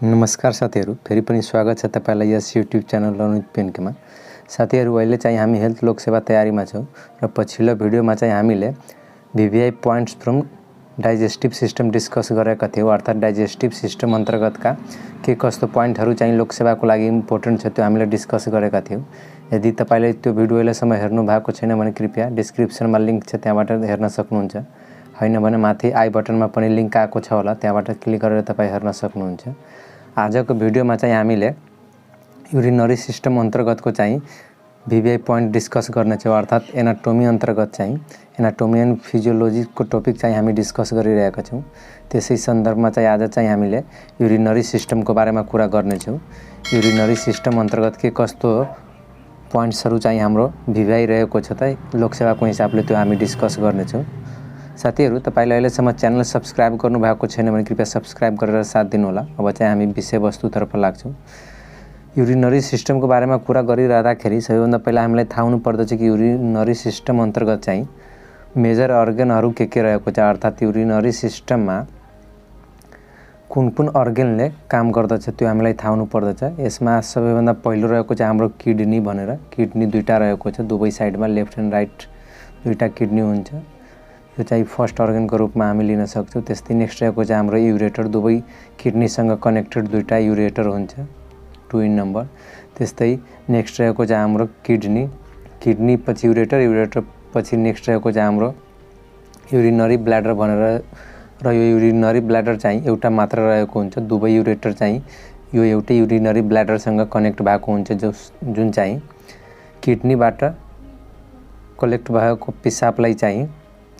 नमस्कार साथीहरु, फेरि पनि स्वागत छ तपाईलाई यस युट्युब च्यानल अनुज पेन्केमा। साथीहरु, अहिले चाहिँ हामी हेल्थ लोक सेवा तयारीमा छौं र पछिल्लो भिडियोमा चाहिँ हामीले VVI points from digestive system discuss गरेका थियौं। अर्थात डाइजेस्टिभ सिस्टम अन्तर्गतका के कस्तो पोइन्टहरु चाहिँ लोक सेवाको लागि इम्पोर्टेन्ट छ त्यो हामीले डिस्कस गरेका थियौं। यदि तपाईले त्यो भिडियो अहिलेसम्म हेर्नु भएको छैन भने कृपया डिस्क्रिप्सनमा लिंक छ, त्यहाँबाट हेर्न सक्नुहुन्छ। हैन भने माथि आई बटनमा पनि लिंक आएको छ होला, त्यहाँबाट क्लिक गरेर तपाई हेर्न सक्नुहुन्छ। आजको भिडियोमा चाहिँ हामीले युरिनरी सिस्टम अन्तर्गतको चाहिँ VVI पोइन्ट डिस्कस गर्ने छौं। अर्थात एनाटोमी अन्तर्गत चाहिँ एनाटोमी एन्ड फिजियोलोजीको टपिक चाहिँ हामी डिस्कस गरिरहेका छौं। त्यसै सन्दर्भमा चाहिँ आज चाहिँ हामीले युरिनरी सिस्टमको बारेमा कुरा गर्ने छौं। युरिनरी सिस्टम अन्तर्गत के कस्तो पोइन्ट्सहरु चाहिँ हाम्रो VVI रहेको छ त लोकसेवाको हिसाबले त्यो हामी डिस्कस गर्ने छौं। साथीहरु, तपाईले अहिलेसम्म च्यानल सब्स्क्राइब गर्नु भएको छैन भने कृपया सब्स्क्राइब गरेर साथ दिनु होला। अब चाहिँ हामी विषयवस्तुतर्फ लाग्छौं। युरिनरी सिस्टमको बारेमा कुरा गरिरहँदाखेरि सबैभन्दा पहिला हामीलाई थाहा हुनु पर्दछ कि युरिनरी सिस्टम अन्तर्गत चाहिँ मेजर अर्गनहरु के रहेको छ। अर्थात युरिनरी सिस्टममा कुन अर्गनले काम गर्दछ त्यो हामीलाई थाहा हुनु पर्दछ। यसमा सबैभन्दा पहिलो रहेको चाहिँ हाम्रो किडनी भनेर। किडनी दुईटा रहेको छ, दुवै साइडमा लेफ्ट एन्ड राइट दुईटा किडनी हुन्छ। यो चाहिँ फर्स्ट अर्गनको रूपमा हामी लिन सक्छौं। त्यस्तै नेक्स्ट रहेको चाहिँ हाम्रो युरेटर, दुवै किडनीसँग कनेक्टेड दुईटा युरेटर हुन्छ, 2 इन नम्बर। त्यस्तै नेक्स्ट रहेको चाहिँ हाम्रो किडनी पछि युरेटर, युरेटर पछि नेक्स्ट रहेको चाहिँ हाम्रो युरिनरी ब्ल्याडर भनेर। र यो युरिनरी ब्ल्याडर चाहिँ एउटा मात्र रहेको हुन्छ। दुवै युरेटर चाहिँ यो एउटै युरिनरी ब्ल्याडरसँग कनेक्ट भएको हुन्छ, जुन चाहिँ किडनीबाट कलेक्ट भएको पिसाबलाई चाहिँ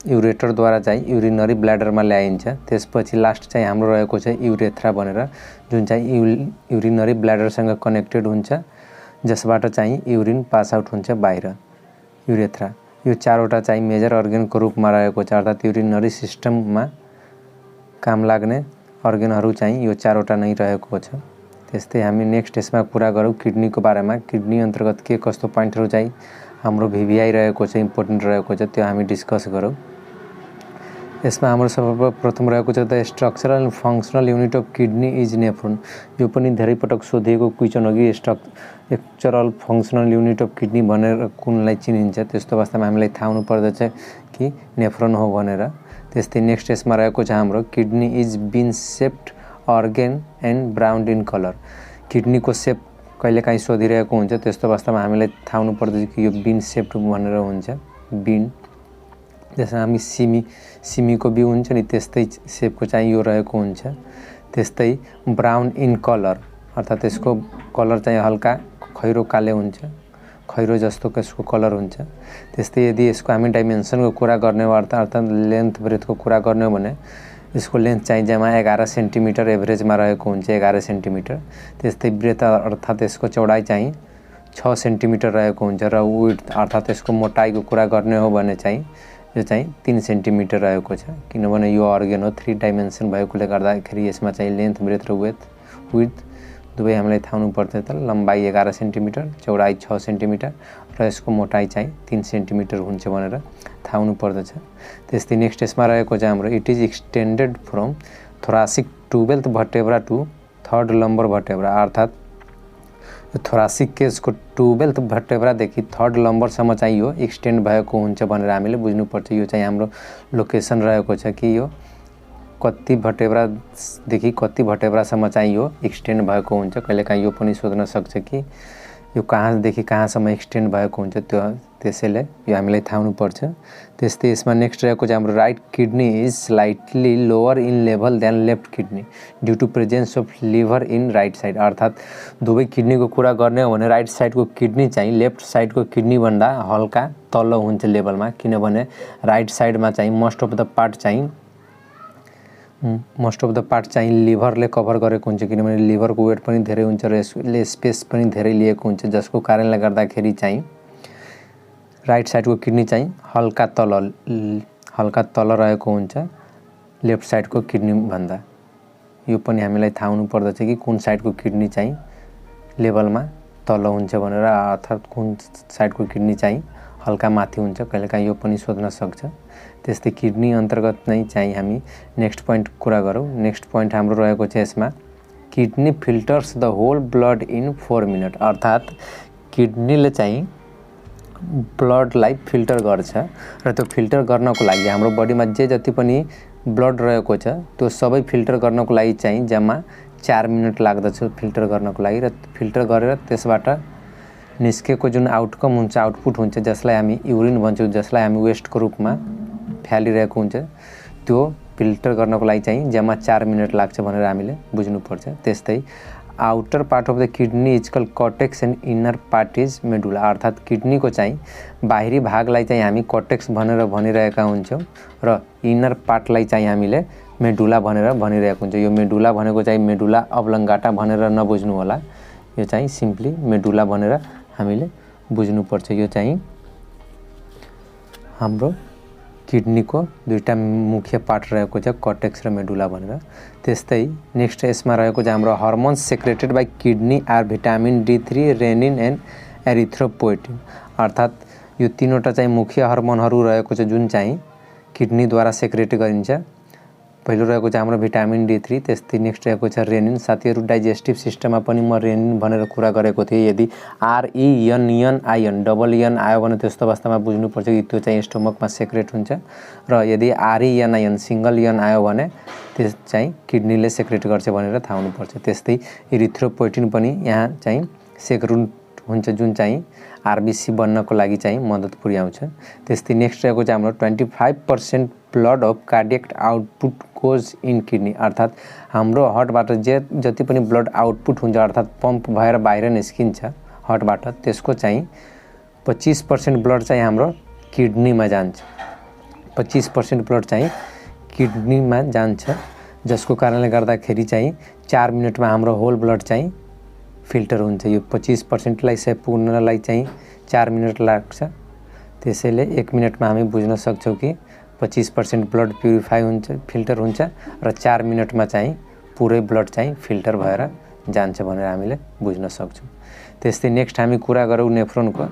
युरेटरद्वारा चाहिँ युरिनरी ब्ल्याडरमा ल्याइन्छ। त्यसपछि लास्ट चाहिँ हाम्रो रहेको छ युरेथ्रा भनेर, जुन चाहिँ युरिनरी ब्ल्याडरसँग कनेक्टेड हुन्छ, जसबाट चाहिँ युरिन पास आउट हुन्छ बाहिर, युरेथ्रा। यो चारवटा चाहिँ मेजर अर्गनको रूपमा रहेको छ। अर्थात युरिनरी सिस्टममा काम लाग्ने अर्गनहरु चाहिँ यो चारवटा नै रहेको छ। त्यस्तै हामी नेक्स्ट यसमा कुरा गरौँ किडनीको बारेमा। किडनी अन्तर्गत के कस्तो पोइन्टहरु चाहिँ हाम्रो VVI रहेको छ, इम्पोर्टेन्ट रहेको छ, त्यो हामी डिस्कस गरौँ। यसमा हाम्रो सर्वप्रथम रहेको छ the structural and functional unit of kidney is nephron. यो पनि धेरै पटक सोधिएको क्वेशन हो कि structural functional unit of kidney भनेर कुनलाई चिनिन्छ। त्यस्तो अवस्थामा हामीलाई थाहा हुनु पर्दछ कि नेफ्रोन हो भनेर। त्यस्तै नेक्स्ट यसमा रहेको छ हाम्रो kidney is bean shaped organ and brown in colour. किडनीको शेप कहिलेकाहीँ सोधिरहेको हुन्छ। त्यस्तो अवस्थामा हामीलाई थाहा हुनु पर्दछ कि यो बीन शेप्ड भनेर हुन्छ, बीन। जसमा हामी सिमीको बिउ हुन्छ नि, त्यस्तै शेपको चाहिँ यो रहेको हुन्छ। त्यस्तै ब्राउन इन कलर, अर्थात यसको कलर चाहिँ हल्का खैरो काले हुन्छ, खैरो जस्तो यसको कलर हुन्छ। त्यस्तै यदि यसको हामी डाइमेन्सनको कुरा गर्ने हो, अर्थात लेन्थ ब्रेथको कुरा गर्ने हो भने यसको लेन्थ चाहिँ जम्मा 11 सेन्टिमिटर एभरेजमा रहेको हुन्छ, 11 सेन्टिमिटर। त्यस्तै ब्रेथ अर्थात यसको चौडाइ चाहिँ 6 सेन्टिमिटर रहेको हुन्छ। र विड्थ अर्थात यसको मोटाइको कुरा गर्ने हो भने चाहिँ यो चाहिँ 3 सेन्टिमिटर रहेको छ, किनभने यो अर्गन हो, 3 डाइमेन्सन भएकोले गर्दाखेरि यसमा चाहिँ लेन्थ ब्रेथ र विड्थ दुवै हामीलाई थाहा हुनु पर्छ। त लम्बाइ 11 सेन्टिमिटर, चौडाइ 6 सेन्टिमिटर र यसको मोटाइ चाहिँ 3 सेन्टिमिटर हुन्छ भनेर थाहा हुनु पर्दछ। त्यस्तै नेक्स्ट यसमा रहेको चाहिँ हाम्रो it is extended from thoracic 12th vertebra to 3rd lumbar vertebra. अर्थात यो थोरासिक केसको 12th भर्टेब्रादेखि 3rd लम्बरसम्म चाहिँ यो एक्सटेन्ड भएको हुन्छ भनेर हामीले बुझ्नुपर्छ। यो चाहिँ हाम्रो लोकेसन रहेको छ कि यो कति भर्टेब्रादेखि कति भर्टेब्रासम्म चाहिँ यो एक्सटेन्ड भएको हुन्छ। कहिलेकाहीँ यो पनि सोध्न सक्छ कि यो कहाँदेखि कहाँसम्म एक्सटेन्ड भएको हुन्छ, त्यसैले यो हामीलाई थाहा हुनुपर्छ। त्यस्तै यसमा नेक्स्ट रहेको चाहिँ हाम्रो right kidney is slightly lower in level than left kidney due to presence of liver in right side. अर्थात दुवै किडनीको कुरा गर्ने हो भने राइट साइडको किडनी चाहिँ लेफ्ट साइडको किडनी भन्दा हल्का तल हुन्छ लेभलमा, किनभने राइट साइडमा चाहिँ मोस्ट अफ द पार्ट चाहिँ लिभरले कभर गरेको हुन्छ, किनभने लिभरको वेट पनि धेरै हुन्छ र यसले स्पेस पनि धेरै लिएको हुन्छ, जसको कारणले गर्दाखेरि चाहिँ राइट साइडको किडनी चाहिँ हल्का तल रहेको हुन्छ लेफ्ट साइडको किडनी भन्दा। यो पनि हामीलाई थाहा हुनु पर्दछ कि कुन साइडको किडनी चाहिँ लेभलमा तल हुन्छ भनेर, अर्थात कुन साइडको किडनी चाहिँ हल्का माथि हुन्छ। कहिलेकाहीँ यो पनि सोध्न सक्छ। त्यस्तै किडनी अन्तर्गत नै चाहिँ हामी नेक्स्ट पोइन्ट कुरा गरौँ। नेक्स्ट पोइन्ट हाम्रो रहेको छ यसमा kidney filters the whole blood in 4 minute अर्थात किडनीले चाहिँ ब्लडलाई फिल्टर गर्छ र त्यो फिल्टर गर्नको लागि हाम्रो बडीमा जे जति पनि ब्लड रहेको छ त्यो सबै फिल्टर गर्नको लागि चाहिँ जम्मा 4 मिनट लाग्दछ फिल्टर गर्नको लागि र फिल्टर गरेर त्यसबाट निस्केको जुन आउटकम हुन्छ आउटपुट हुन्छ जसलाई हामी युरिन भन्छौँ जसलाई हामी वेस्टको रूपमा फ्यालिरहेको हुन्छ त्यो फिल्टर गर्नको लागि चाहिँ जम्मा 4 मिनट लाग्छ भनेर हामीले बुझ्नुपर्छ। त्यस्तै outer part of the kidney is called cortex and inner part is medulla अर्थात किडनीको चाहिँ बाहिरी भागलाई चाहिँ हामी कर्टेक्स भनेर भनिरहेका हुन्छौँ र इनर पार्टलाई चाहिँ हामीले मेडुला भनेर भनिरहेको हुन्छ। यो मेडुला भनेको चाहिँ मेडुला अब्लङ्गाटा भनेर नबुझ्नु होला, यो चाहिँ सिम्पली मेडुला भनेर हामीले बुझ्नुपर्छ। यो चाहिँ हाम्रो किडनीको दुईटा मुख्य पार्ट रहेको छ कर्टेक्स र मेडुला भनेर। त्यस्तै नेक्स्ट यसमा रहेको चाहिँ हाम्रो hormones secreted by kidney are vitamin D3 renin and erythropoietin अर्थात यो तीनवटा चाहिँ मुख्य हर्मोनहरू रहेको छ जुन चाहिँ किडनीद्वारा सेक्रेट गरिन्छ। पहिलो रहेको चाहिँ हाम्रो भिटामिन D3, त्यस्तै नेक्स्ट रहेको छ रेनिन। साथीहरू डाइजेस्टिभ सिस्टममा पनि म रेनिन भनेर कुरा गरेको थिएँ। यदि RENIN डबल एन आयो भने त्यस्तो अवस्थामा बुझ्नुपर्छ कि त्यो चाहिँ स्टोमकमा सेक्रेट हुन्छ र यदि RENIN सिङ्गल एन आयो भने त्यस चाहिँ किडनीले सेक्रेट गर्छ भनेर थाहा हुनुपर्छ। त्यस्तै इरिथ्रोपोइटिन पनि यहाँ चाहिँ सेक्रेट हुन्छ जुन चाहिँ RBC बन्नको लागि चाहिँ मद्दत पुर्याउँछ। त्यस्तै नेक्स्ट रहेको चाहिँ हाम्रो 25% blood of cardiac output goes in kidney अर्थात हाम्रो हार्टबाट जति पनि ब्लड आउटपुट हुन्छ अर्थात पम्प भएर बाहिर निस्किन्छ हार्टबाट त्यसको चाहिँ 25% ब्लड चाहिँ हाम्रो किडनीमा जान्छ। 25% ब्लड चाहिँ किडनीमा जान्छ जसको कारणले गर्दाखेरि चाहिँ 4 मिनटमा हाम्रो होल ब्लड चाहिँ फिल्टर हुन्छ। यो 25%लाई सेभ पुग्नलाई चाहिँ 4 मिनट लाग्छ। त्यसैले 1 मिनटमा हामी बुझ्न सक्छौँ कि 25% ब्लड प्युरिफाई हुन्छ फिल्टर हुन्छ र 4 मिनटमा चाहिँ पुरै ब्लड चाहिँ फिल्टर भएर जान्छ भनेर हामीले बुझ्न सक्छौँ। त्यस्तै नेक्स्ट हामी कुरा गरौँ नेफ्रोनको।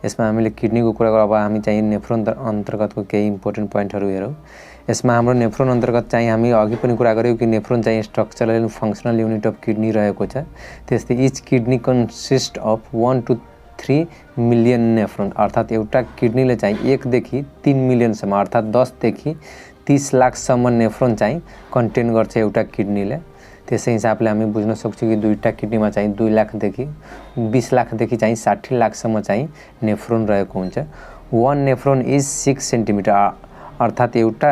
यसमा हामीले किडनीको कुरा गरौँ, अब हामी चाहिँ नेफ्रोन अन्तर्गतको केही इम्पोर्टेन्ट पोइन्टहरू हेरौँ। यसमा हाम्रो नेफ्रोन अन्तर्गत चाहिँ हामी अघि पनि कुरा गऱ्यौँ कि नेफ्रोन चाहिँ structural and functional unit of kidney रहेको छ। त्यस्तै each kidney consist of 1 to 3 million nephron अर्थात एउटा किडनीले चाहिँ 1 देखि 3 मिलियनसम्म अर्थात 10 देखि 30 लाखसम्म नेफ्रोन चाहिँ कन्टेन गर्छ एउटा किडनीले। त्यसै हिसाबले हामी बुझ्न सक्छौँ कि दुईटा किडनीमा चाहिँ 2 लाखदेखि 20 लाखदेखि चाहिँ 60 लाखसम्म चाहिँ नेफ्रोन रहेको हुन्छ। 1 नेफ्रोन इज 6 सेन्टिमिटर अर्थात एउटा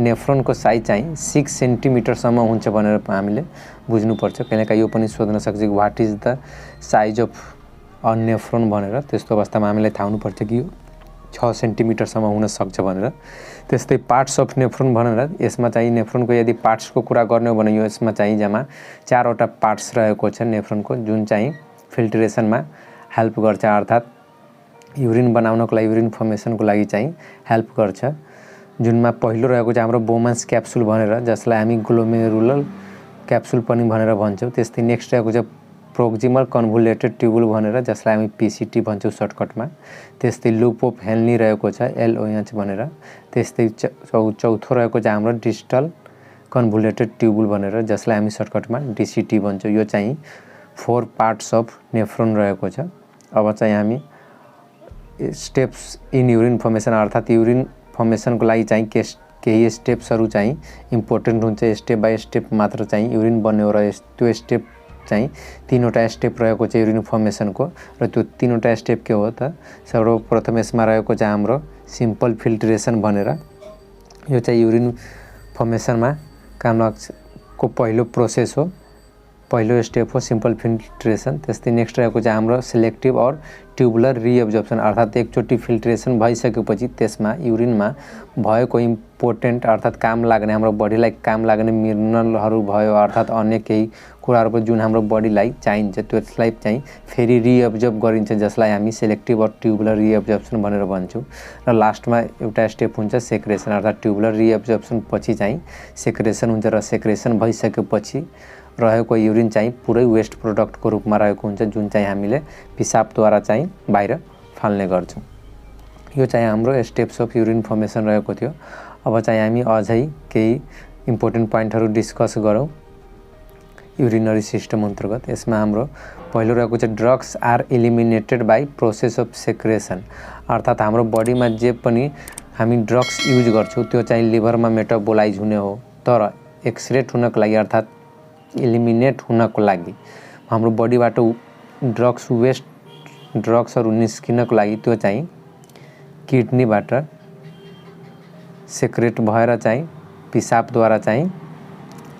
नेफ्रोनको साइज चाहिँ 6 सेन्टिमिटरसम्म हुन्छ भनेर हामीले बुझ्नुपर्छ। कहिलेकाहीँ यो पनि सोध्न सक्छ कि what is the size of a nephron भनेर। त्यस्तो अवस्थामा हामीलाई थाहा हुनुपर्छ कि यो 6 सेन्टिमिटरसम्म हुन सक्छ भनेर। त्यस्तै पार्ट्स अफ नेफ्रोन भनेर यसमा चाहिँ नेफ्रोनको यदि पार्ट्सको कुरा गर्ने हो भने यो यसमा चाहिँ जम्मा 4वटा पार्ट्स रहेको छ नेफ्रोनको जुन चाहिँ फिल्ट्रेसनमा हेल्प गर्छ अर्थात युरिन बनाउनको लागि युरिन फर्मेसनको लागि चाहिँ हेल्प गर्छ। जुनमा पहिलो रहेको चाहिँ हाम्रो बोमन्स क्याप्सुल भनेर जसलाई हामी ग्लोमेरुलर क्याप्सुल पनि भनेर भन्छौँ। त्यस्तै नेक्स्ट रहेको चाहिँ प्रोक्सिमल कन्भोल्युटेड ट्युबुल भनेर जसलाई हामी PCT भन्छौँ सर्टकटमा। त्यस्तै लुप अफ हेन्ली रहेको छ LOH भनेर। त्यस्तै चौथो रहेको चाहिँ हाम्रो डिस्टल कन्भोल्युटेड ट्युबुल भनेर जसलाई हामी सर्टकटमा DCT भन्छौँ। यो चाहिँ 4 पार्ट्स अफ नेफ्रोन रहेको छ। अब चाहिँ हामी स्टेप्स इन युरिन फर्मेसन अर्थात युरिन फर्मेसनको लागि चाहिँ केही स्टेप्सहरू चाहिँ इम्पोर्टेन्ट हुन्छ। स्टेप बाई स्टेप मात्र चाहिँ युरिन बन्ने हो र त्यो स्टेप चाहिँ 3वटा स्टेप रहेको छ युरिन फर्मेसनको र त्यो 3वटा स्टेप के हो त सर्वप्रथम यसमा रहेको चाहिँ हाम्रो सिम्पल फिल्ट्रेसन भनेर यो चाहिँ युरिन फर्मेसनमा काम लाग्छको पहिलो प्रोसेस हो, पहिलो स्टेप हो सिम्पल फिल्ट्रेसन। त्यस्तै नेक्स्ट रहेको चाहिँ हाम्रो सिलेक्टिभ और ट्युबुलर रिएब्जर्प्सन अर्थात एकचोटि फिल्ट्रेसन भइसकेपछि त्यसमा युरिनमा भएको इम्पोर्टेन्ट अर्थात काम लाग्ने हाम्रो बडीलाई काम लाग्ने मिनरलहरू भयो अर्थात अन्य केही कुराहरू जुन हाम्रो बडीलाई चाहिन्छ त्यसलाई चाहिँ फेरि रिएब्जर्ब गरिन्छ जसलाई हामी सेलेक्टिभ और ट्युबुलर रिएब्जर्प्सन भनेर भन्छौँ। र लास्टमा एउटा स्टेप हुन्छ सेक्रेसन अर्थात ट्युबुलर रिएब्जर्प्सन पछि चाहिँ सेक्रेसन हुन्छ र सेक्रेसन भइसकेपछि रहेको युरिन चाहिँ पुरै वेस्ट प्रोडक्टको रूपमा रहेको हुन्छ जुन चाहिँ हामीले पिसाबद्वारा चाहिँ बाहिर फाल्ने गर्छौँ। यो चाहिँ हाम्रो स्टेप्स अफ युरिन फर्मेसन रहेको थियो। अब चाहिँ हामी अझै केही इम्पोर्टेन्ट पोइन्टहरू डिस्कस गरौँ। युरिनरी सिस्टम अंतर्गत। यसमा हाम्रो पहिलो रहेको छ drugs are eliminated by process of secretion, अर्थात हाम्रो बडीमा जे पनि हामी ड्रग्स युज गर्छौँ त्यो चाहिँ लिभरमा मेटाबोलाइज हुने हो, तर एक्सक्रेट हुनको लागि अर्थात एलिमिनेट हुनको लागि हाम्रो बडीबाट ड्रग्सहरू निस्किनको लागि त्यो चाहिँ किडनीबाट सेक्रेट भएर चाहिँ पिसाबद्वारा चाहिँ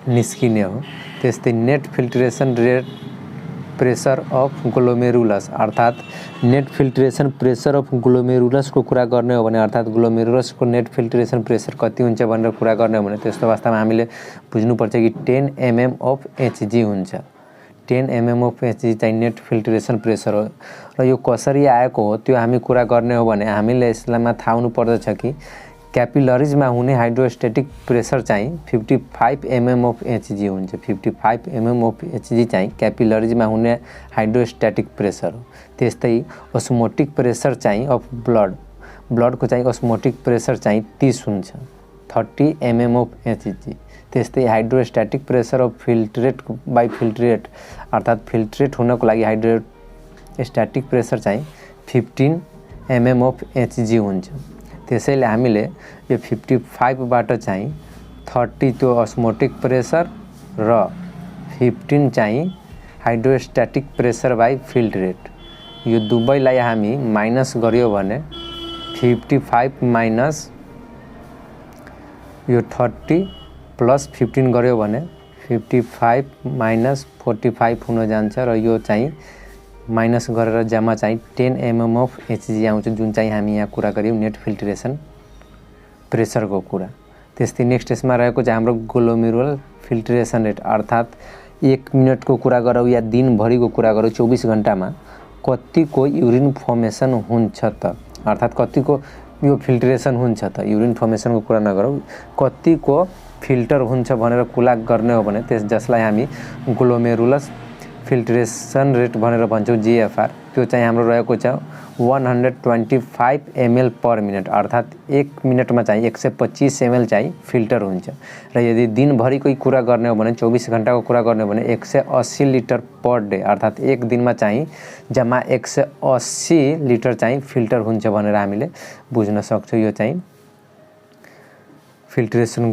निस्किने हो। त्यस्तै net filtration rate pressure of glomerulus, अर्थात नेट फिल्ट्रेसन प्रेसर अफ ग्लोमेरुलसको कुरा गर्ने हो भने अर्थात ग्लोमेरुलसको नेट फिल्ट्रेसन प्रेसर कति हुन्छ भनेर कुरा गर्ने हो भने त्यस्तो अवस्थामा हामीले बुझ्नुपर्छ कि 10 mm अफ एचजी हुन्छ। 10 mm अफ एचजी चाहिँ नेट फिल्ट्रेसन प्रेसर हो। र यो कसरी आएको हो त्यो हामी कुरा गर्ने हो भने हामीले यसमा थाहा हुनुपर्दछ कि क्यापिलरिजमा हुने हाइड्रोस्टेटिक प्रेसर चाहिँ 55 mm अफ एचजी हुन्छ। 55 mm अफ एचजी चाहिँ क्यापिलरिजमा हुने हाइड्रोस्टेटिक प्रेसर हो। त्यस्तै ओस्मोटिक प्रेसर चाहिँ अफ ब्लडको चाहिँ ओस्मोटिक प्रेसर चाहिँ 30 हुन्छ, 30 mm अफ एचजी। त्यस्तै हाइड्रोस्टेटिक प्रेसर अफ फिल्ट्रेट अर्थात फिल्ट्रेट हुनको लागि हाइड्रोस्टेटिक प्रेसर चाहिँ 15 mm अफ एचजी हुन्छ। त्यसैले हामीले यो 55बाट चाहिँ 30 त्यो ओस्मोटिक प्रेसर र 15 चाहिँ हाइड्रोस्टेटिक प्रेसर बाई फिल्ट्रेट, यो दुवैलाई हामी माइनस गर्यो भने 55 माइनस यो 30 प्लस 15 गर्यो भने 55 माइनस 45 हुन जान्छ र यो चाहिँ माइनस गरेर जम्मा चाहिँ 10 mm अफ एचजी आउँछ, जुन चाहिँ हामी यहाँ कुरा गऱ्यौँ नेट फिल्ट्रेसन प्रेसरको कुरा। त्यस्तै नेक्स्ट यसमा रहेको चाहिँ हाम्रो ग्लोमेरुलर फिल्ट्रेसन रेट, अर्थात 1 मिनटको कुरा गरौँ या दिनभरिको कुरा गरौँ 24 घन्टामा कतिको युरिन फर्मेसन हुन्छ त, अर्थात कतिको यो फिल्ट्रेसन हुन्छ त, युरिन फर्मेसनको कुरा नगरौँ, कतिको फिल्टर हुन्छ भनेर कुरा गर्ने हो भने जसलाई हामी ग्लोमेरुलर फिल्ट्रेसन रेट भनेर भन्छौँ जीएफआर, त्यो चाहिँ हाम्रो रहेको छ 125 ml पर मिनट, अर्थात 1 मिनटमा चाहिँ 125 ml चाहिँ फिल्टर हुन्छ। र यदि दिनभरिकै कुरा गर्ने हो भने 24 घन्टाको कुरा गर्ने हो भने 180 लिटर पर डे, अर्थात एक दिनमा चाहिँ जम्मा 180 लिटर चाहिँ फिल्टर हुन्छ भनेर हामीले बुझ्न सक्छौँ। यो चाहिँ फिल्ट्रेसन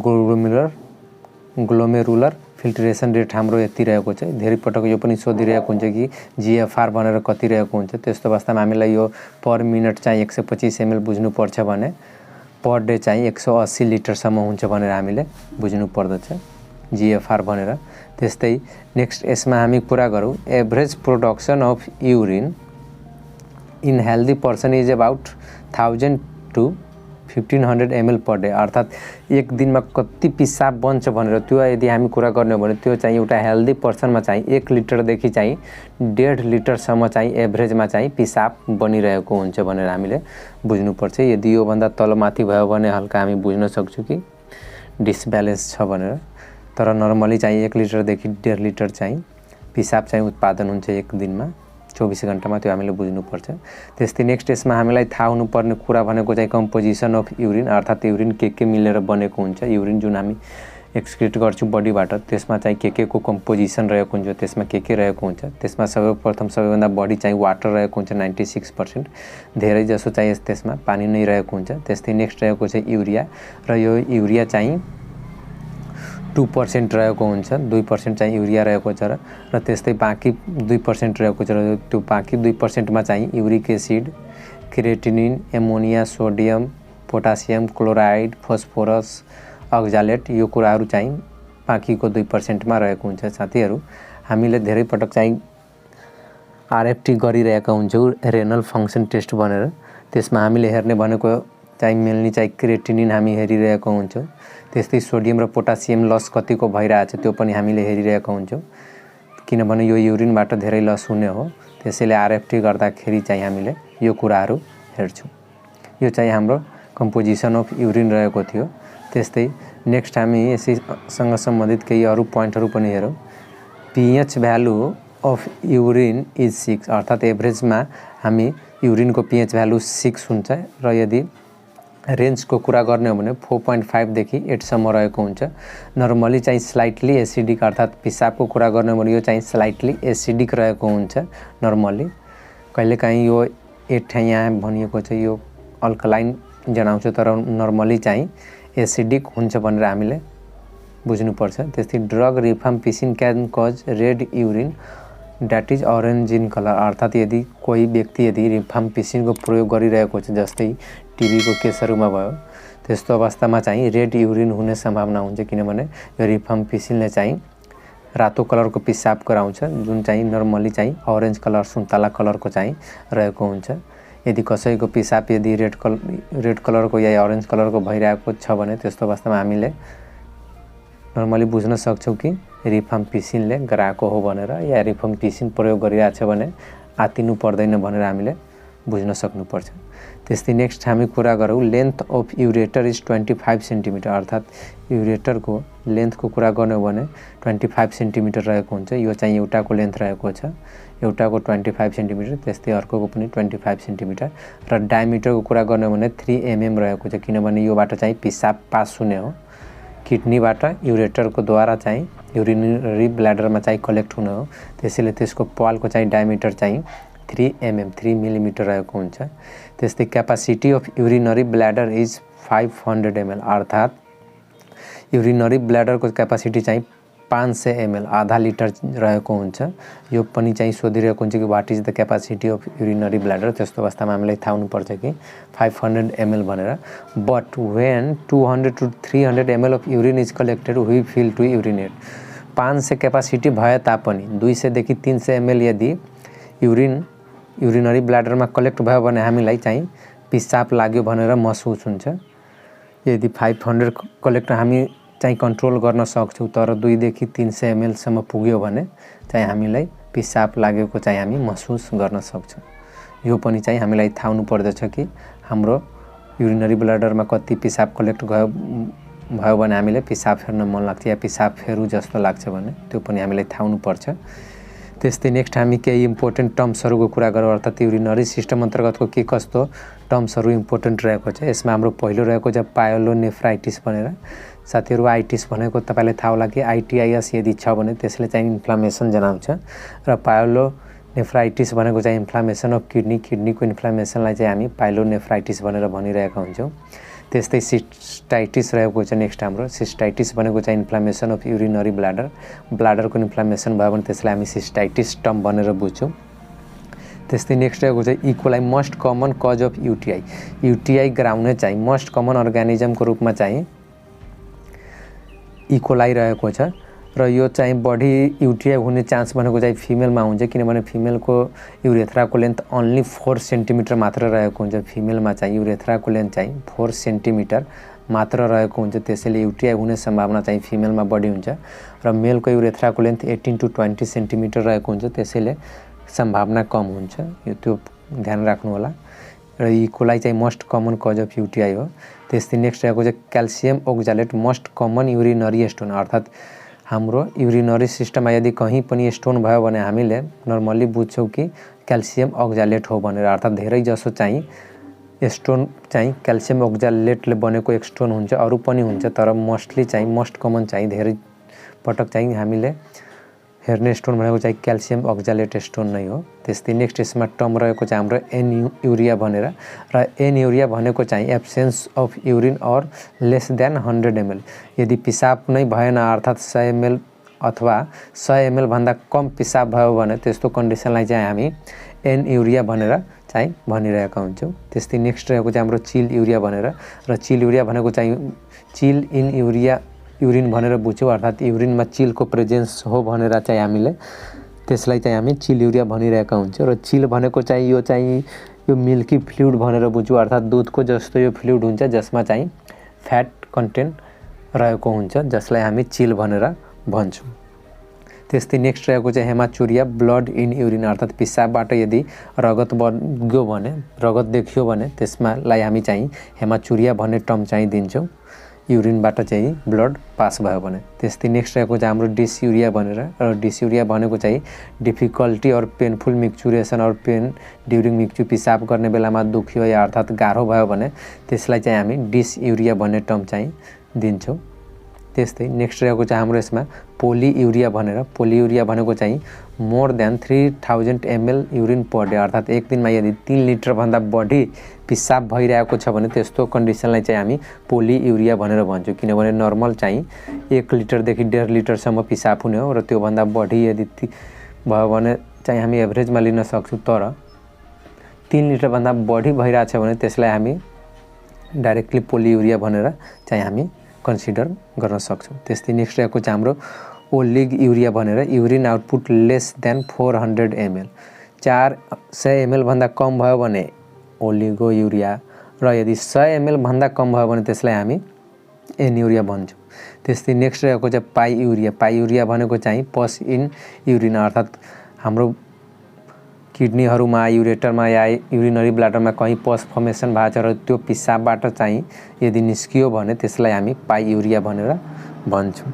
ग्लोमेरुलर फिल्ट्रेसन रेट हाम्रो यति रहेको छ। धेरै पटक यो पनि सोधिरहेको हुन्छ कि जीएफआर भनेर कति रहेको हुन्छ। त्यस्तो अवस्थामा हामीलाई यो पर मिनट चाहिँ 125 ml बुझ्नुपर्छ भने पर डे चाहिँ 180 लिटरसम्म हुन्छ भनेर हामीले बुझ्नु पर्दछ जीएफआर भनेर। त्यस्तै नेक्स्ट यसमा हामी कुरा गरौँ average production of urine in healthy person is about 1000 to 1500 ml per day, अर्थात एक दिनमा कति पिसाब बन्छ भनेर त्यो यदि हामी कुरा गर्ने हो भने त्यो चाहिँ एउटा हेल्दी पर्सनमा चाहिँ 1 लिटरदेखि चाहिँ 1.5 लिटरसम्म चाहिँ एभरेजमा चाहिँ पिसाब बनिरहेको हुन्छ भनेर हामीले बुझ्नुपर्छ। यदि योभन्दा तलमाथि भयो भने हल्का हामी बुझ्न सक्छौँ कि डिसब्यालेन्स छ भनेर, तर नर्मली चाहिँ 1 लिटरदेखि 1.5 लिटर चाहिँ पिसाब चाहिँ उत्पादन हुन्छ एक दिनमा 24 घन्टामा, त्यो हामीले बुझ्नुपर्छ। त्यस्तै नेक्स्ट यसमा हामीलाई थाहा हुनुपर्ने कुरा भनेको चाहिँ कम्पोजिसन अफ युरिन, अर्थात युरिन के मिलेर बनेको हुन्छ। युरिन जुन हामी एक्सक्रिट गर्छौँ बडीबाट त्यसमा चाहिँ के को कम्पोजिसन रहेको हुन्छ, त्यसमा के रहेको हुन्छ। त्यसमा सर्वप्रथम सबैभन्दा बढी चाहिँ वाटर रहेको हुन्छ 96%, धेरै जसो चाहिँ त्यसमा पानी नै रहेको हुन्छ। त्यस्तै नेक्स्ट रहेको चाहिँ युरिया, र यो युरिया चाहिँ 2% रहेको हुन्छ, 2% चाहिँ युरिया रहेको छ र त्यस्तै बाँकी 2% रहेको छ र त्यो बाँकी 2%मा चाहिँ uric acid, creatinine, ammonia, sodium, potassium chloride, phosphorus, oxalate यो कुराहरू चाहिँ बाँकीको 2%मा रहेको हुन्छ। साथीहरू हामीले धेरै पटक चाहिँ आरएफटी गरिरहेका हुन्छौँ रेनल फङ्सन टेस्ट भनेर, त्यसमा हामीले हेर्ने भनेको चाहिँ मेनली चाहिँ क्रिएटिनिन हामी हेरिरहेको हुन्छौँ। त्यस्तै सोडियम र पोटासियम लस कतिको भइरहेछ त्यो पनि हामीले हेरिरहेका हुन्छौँ, किनभने यो युरिनबाट धेरै लस हुने हो। त्यसैले आरएफटी गर्दाखेरि चाहिँ हामीले यो कुराहरू हेर्छौँ। यो चाहिँ हाम्रो कम्पोजिसन अफ युरिन रहेको थियो। त्यस्तै नेक्स्ट हामी यसैसँग सम्बन्धित केही अरू पोइन्टहरू पनि हेरौँ। PH value of urine is 6, अर्थात एभरेजमा हामी युरिनको पीएच भ्यालु 6 हुन्छ र यदि रेन्जको कुरा गर्ने हो भने 4.5 देखि 8 सम्म रहेको हुन्छ। नर्मली चाहिँ स्लाइटली एसिडिक अर्थात् पिसाबको कुरा गर्ने हो भने यो चाहिँ स्लाइटली एसिडिक रहेको हुन्छ नर्मली। कहिलेकाहीँ यो 8 यहाँ भनिएको छ यो अल्कलाइन जनाउँछ, तर नर्मली चाहिँ एसिडिक हुन्छ भनेर हामीले बुझ्नुपर्छ। त्यस्तै drug rifampicin can cause red urine that is orange in colour, अर्थात् यदि कोही व्यक्ति यदि रिफाम्पिसिनको प्रयोग गरिरहेको छ, जस्तै टिबीको केसहरूमा भयो, त्यस्तो अवस्थामा चाहिँ रेड युरिन हुने सम्भावना हुन्छ, किनभने यो रिफाम्पिसिनले चाहिँ रातो कलरको पिसाब गराउँछ, जुन चाहिँ नर्मली चाहिँ अरेन्ज कलर सुन्तला कलरको चाहिँ रहेको हुन्छ। यदि कसैको पिसाब यदि रेड कलरको या अरेन्ज कलरको भइरहेको छ भने त्यस्तो अवस्थामा हामीले नर्मली बुझ्न सक्छौँ कि रिफाम्पिसिनले गराएको हो भनेर, या रिफाम्पिसिन प्रयोग गरिरहेको छ भने आतिनु पर्दैन भनेर हामीले बुझ्न सक्नुपर्छ। त्यस्तै नेक्स्ट हामी कुरा गरौँ length of ureter is 25 centimetre, अर्थात् युरेटरको लेन्थको कुरा गर्ने हो भने 25 सेन्टिमिटर रहेको हुन्छ। यो चाहिँ एउटाको लेन्थ रहेको छ, एउटाको 25 सेन्टिमिटर, त्यस्तै अर्कोको पनि 25 सेन्टिमिटर। र डायमिटरको कुरा गर्ने हो भने 3 mm रहेको छ, किनभने योबाट चाहिँ पिसाब पास हुने हो, किडनीबाट युरेटरको द्वारा चाहिँ युरिनरी ब्ल्याडरमा चाहिँ कलेक्ट हुने हो, त्यसैले त्यसको पालको चाहिँ डायमिटर चाहिँ 3 मिलिमिटर रहेको हुन्छ। त्यस्तै capacity of urinary bladder is 500 ml, अर्थात् युरिनरी ब्ल्याडरको क्यापासिटी चाहिँ 500 ml आधा लिटर रहेको हुन्छ। यो पनि चाहिँ सोधिरहेको हुन्छ कि what is the capacity of urinary bladder, त्यस्तो अवस्थामा हामीलाई थाहा हुनुपर्छ कि 500 ml भनेर। But when 200 to 300 ml of urine is collected we feel to urinate, 500 capacity भए तापनि 200 देखि 300 ml यदि युरिनरी ब्ल्याडरमा कलेक्ट भयो भने हामीलाई चाहिँ पिसाब लाग्यो भनेर महसुस हुन्छ। यदि 500 कलेक्ट हामी चाहिँ कन्ट्रोल गर्न सक्छौँ, तर 2 देखि 300 ml सम्म पुग्यो भने चाहिँ हामीलाई पिसाब लागेको चाहिँ हामी महसुस गर्न सक्छौँ। यो पनि चाहिँ हामीलाई थाहा हुनुपर्दछ कि हाम्रो युरिनरी ब्ल्याडरमा कति पिसाब कलेक्ट भयो भने हामीले पिसाब फेर्न मन लाग्छ या पिसाब फेरु जस्तो लाग्छ भने त्यो पनि हामीलाई थाहा हुनुपर्छ। त्यस्तै नेक्स्ट हामी केही इम्पोर्टेन्ट टर्म्सहरूको कुरा गरौँ, अर्थात् युरिनरी सिस्टम अन्तर्गतको के कस्तो टर्म्सहरू इम्पोर्टेन्ट रहेको छ। यसमा हाम्रो पहिलो रहेको छ पायोलोनेफ्राइटिस भनेर। साथीहरू आइटिस भनेको तपाईँलाई थाहा होला कि आइटिआइएस यदि छ भने त्यसले चाहिँ इन्फ्लामेसन जनाउँछ, र पायोलोनेफ्राइटिस भनेको चाहिँ इन्फ्लामेसन अफ किडनीको इन्फ्लामेसनलाई चाहिँ हामी पायोलोनेफ्राइटिस भनेर भनिरहेका हुन्छौँ। त्यस्तै सिस्टाइटिस रहेको छ नेक्स्ट हाम्रो। सिस्टाइटिस भनेको चाहिँ इन्फ्लामेसन अफ युरिनरी ब्ल्याडरको इन्फ्लामेसन भयो भने त्यसलाई हामी सिस्टाइटिस टर्म भनेर बुझ्छौँ। त्यस्तै नेक्स्ट रहेको चाहिँ E coli most common cause of UTI गराउने चाहिँ मोस्ट कमन अर्गानिजमको रूपमा चाहिँ इकोलाई रहेको छ, र यो चाहिँ बढी युटिआई हुने चान्स भनेको चाहिँ फिमेलमा हुन्छ, किनभने फिमेलको युरेथ्राको लेन्थ ओन्ली 4 सेन्टिमिटर मात्र रहेको हुन्छ। फिमेलमा चाहिँ युरेथ्राको लेन्थ चाहिँ 4 सेन्टिमिटर मात्र रहेको हुन्छ, त्यसैले युटिआई हुने सम्भावना चाहिँ फिमेलमा बढी हुन्छ। र मेलको युरेथ्राको लेन्थ 18 to 20 सेन्टिमिटर रहेको हुन्छ, त्यसैले सम्भावना कम हुन्छ, यो त्यो ध्यान राख्नु होला। र इकोलाई चाहिँ most common cause of UTI हो। त्यस्तै नेक्स्ट रहेको चाहिँ calcium oxalate most common urinary stone, अर्थात् हाम्रो युरिनरी सिस्टममा यदि कहीँ पनि स्टोन भयो भने हामीले नर्मली बुझ्छौँ कि क्याल्सियम ओक्जालेट हो भनेर, अर्थात् धेरै जसो चाहिँ स्टोन चाहिँ क्याल्सियम ओक्जालेटले बनेको एक स्टोन हुन्छ, अरू पनि हुन्छ, तर मोस्टली चाहिँ मोस्ट कमन चाहिँ धेरै पटक चाहिँ हामीले हेर्ने स्टोन भनेको चाहिँ क्याल्सियम ओक्जालेट स्टोन नै हो। त्यस्तै नेक्स्ट यसमा टर्म रहेको चाहिँ हाम्रो एन्युरिया भनेर, र एन्युरिया भनेको चाहिँ absence of urine or less than 100 ml, यदि पिसाब नै भएन अर्थात् 100 ml अथवा 100 ml भन्दा कम पिसाब भयो भने त्यस्तो कन्डिसनलाई चाहिँ हामी एन्युरिया भनेर चाहिँ भनिरहेका हुन्छौँ। त्यस्तै नेक्स्ट रहेको चाहिँ हाम्रो चिल युरिया भनेर, र चिल युरिया भनेको चाहिँ चिल इन युरिन भनेर बुझ्छौँ, अर्थात् युरिनमा चिलको प्रेजेन्स हो भनेर चाहिँ हामीले त्यसलाई चाहिँ हामी चिल युरिया भनिरहेका हुन्छौँ। र चिल भनेको चाहिँ यो मिल्की फ्लुइड भनेर बुझ्छौँ, अर्थात् दुधको जस्तो यो फ्लुइड हुन्छ जसमा चाहिँ फ्याट कन्टेन्ट रहेको हुन्छ, जसलाई हामी चिल भनेर भन्छौँ। त्यस्तै नेक्स्ट रहेको चाहिँ हेमाचुरिया ब्लड इन युरिन, अर्थात् पिसाबबाट यदि रगत बग्यो भने, रगत देखियो भने त्यसमालाई हामी चाहिँ हेमाचुरिया भन्ने टर्म चाहिँ दिन्छौँ। युरिनबाट चाहिँ ब्लड पास भयो भने। त्यस्तै नेक्स्ट रहेको चाहिँ हाम्रो डिसयुरिया भनेर, र डिसयुरिया भनेको चाहिँ डिफिकल्टी और पेनफुल मिक्चुरेसन और पेन ड्युरिङ मिक्चु, पिसाब गर्ने बेलामा दुख्यो या अर्थात् गाह्रो भयो भने त्यसलाई चाहिँ हामी डिसयुरिया भन्ने टर्म चाहिँ दिन्छौँ। त्यस्तै नेक्स्ट रहेको चाहिँ हाम्रो यसमा पोलियुरिया भनेर। पोलियुरिया भनेको चाहिँ more than 3000 ml urine per day, अर्थात् एक दिनमा यदि 3 लिटरभन्दा बढी पिसाब भइरहेको छ भने त्यस्तो कन्डिसनलाई चाहिँ हामी पोलियुरिया भनेर भन्छौँ। किनभने नर्मल चाहिँ 1 लिटरदेखि 1.5 लिटरसम्म पिसाब हुने हो, र त्योभन्दा बढी यदि भयो भने चाहिँ हामी एभरेजमा लिन सक्छौँ। तर 3 लिटरभन्दा बढी भइरहेछ भने त्यसलाई हामी डाइरेक्टली पोलियुरिया भनेर चाहिँ हामी कन्सिडर गर्न सक्छौँ। त्यस्तै नेक्स्ट रहेको चाहिँ हाम्रो ओलिगयुरिया भनेर। Urine output less than 400 ml, 400 ml भन्दा कम भयो भने ओलिगोयुरिया, र यदि 100 ml भन्दा कम भयो भने त्यसलाई हामी एन्युरिया भन्छौँ। त्यस्तै नेक्स्ट रहेको चाहिँ पाइयुरिया। पाइयुरिया भनेको चाहिँ पस इन युरिन, अर्थात् हाम्रो किडनीहरूमा, युरेटरमा या युरिनरी ब्ल्याडरमा कहीँ पस फर्मेसन भएको छ र त्यो पिसाबबाट चाहिँ यदि निस्कियो भने त्यसलाई हामी पाइयुरिया भनेर भन्छौँ।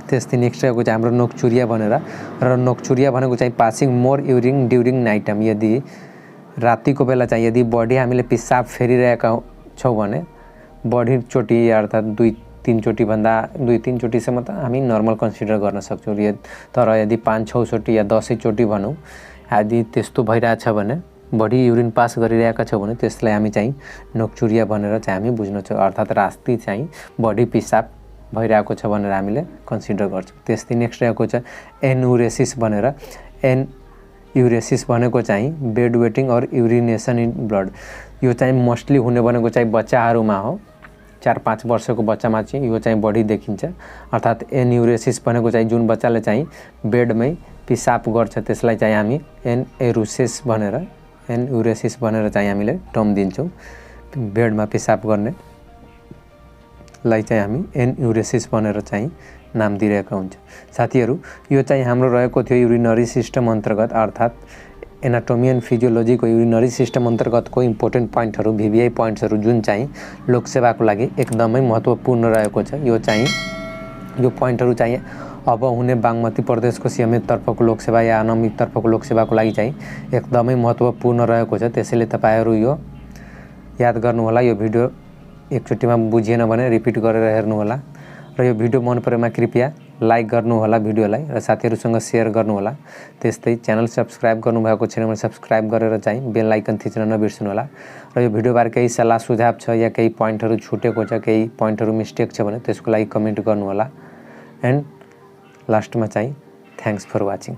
त्यस्तै नेक्स्ट रहेको चाहिँ हाम्रो नोक्चुरिया भनेर, र नोक्चुरिया भनेको चाहिँ passing more urine during night time. यदि रातिको बेला चाहिँ यदि बढी हामीले पिसाब फेरिरहेका छौँ भने बढीचोटि अर्थात् 2-3 चोटिभन्दा 2-3 चोटिसम्म त हामी नर्मल कन्सिडर गर्न सक्छौँ। तर यदि 5-6 चोटि या 10 चोटि भनौँ, यदि त्यस्तो भइरहेछ भने बढी युरिन पास गरिरहेका छौँ भने त्यसलाई हामी चाहिँ नोक्चुरिया भनेर चाहिँ हामी बुझ्छौँ, अर्थात् राति चाहिँ बढी पिसाब भइरहेको छ भनेर हामीले कन्सिडर गर्छौँ। त्यस्तै नेक्स्ट रहेको छ एनुरेसिस भनेर। एन्युरेसिस भनेको चाहिँ बेड वेटिङ और युरिनेसन इन ब्लड। यो चाहिँ मोस्टली हुने भनेको चाहिँ बच्चाहरूमा हो, 4-5 वर्षको बच्चामा चाहिँ यो चाहिँ बढी देखिन्छ। अर्थात् एन्युरेसिस भनेको चाहिँ जुन बच्चाले चाहिँ बेडमै पिसाब गर्छ त्यसलाई चाहिँ हामी एन्युरेसिस भनेर चाहिँ हामीले टर्म दिन्छौँ। बेडमा पिसाब गर्नेलाई चाहिँ हामी एन्युरेसिस भनेर चाहिँ नाम दिइरहेको हुन्छ। साथीहरू, यो चाहिँ हाम्रो रहेको थियो युरिनरी सिस्टम अन्तर्गत, अर्थात् एनाटोमी एन्ड फिजियोलोजीको युरिनरी सिस्टम अन्तर्गतको इम्पोर्टेन्ट पोइन्टहरू, VVI पोइन्ट्सहरू जुन चाहिँ लोकसेवाको लागि एकदमै महत्त्वपूर्ण रहेको छ। यो पोइन्टहरू चाहिँ अब हुने बागमती प्रदेशको सीएमएच तर्फको लोकसेवा या अनामिक तर्फको लोकसेवाको लागि चाहिँ एकदमै महत्त्वपूर्ण रहेको छ। त्यसैले तपाईहरू यो याद गर्नुहोला। यो भिडियो एकचोटिमा बुझिएन भने रिपिट गरेर हेर्नुहोला, र यो भिडियो मन परेमा कृपया लाइक गर्नुहोला भिडियोलाई, र साथीहरूसँग सेयर गर्नुहोला। त्यस्तै च्यानल सब्सक्राइब गर्नुभएको छैन भने सब्सक्राइब गरेर चाहिँ बेल आइकन थिच्न नबिर्सनुहोला। र यो भिडियोबारे केही सल्लाह सुझाव छ या केही पोइन्टहरू छुटेको छ, केही पोइन्टहरू मिस्टेक छ भने त्यसको लागि कमेन्ट गर्नुहोला। एन्ड लास्टमा चाहिँ थ्याङ्क्स फर वाचिङ।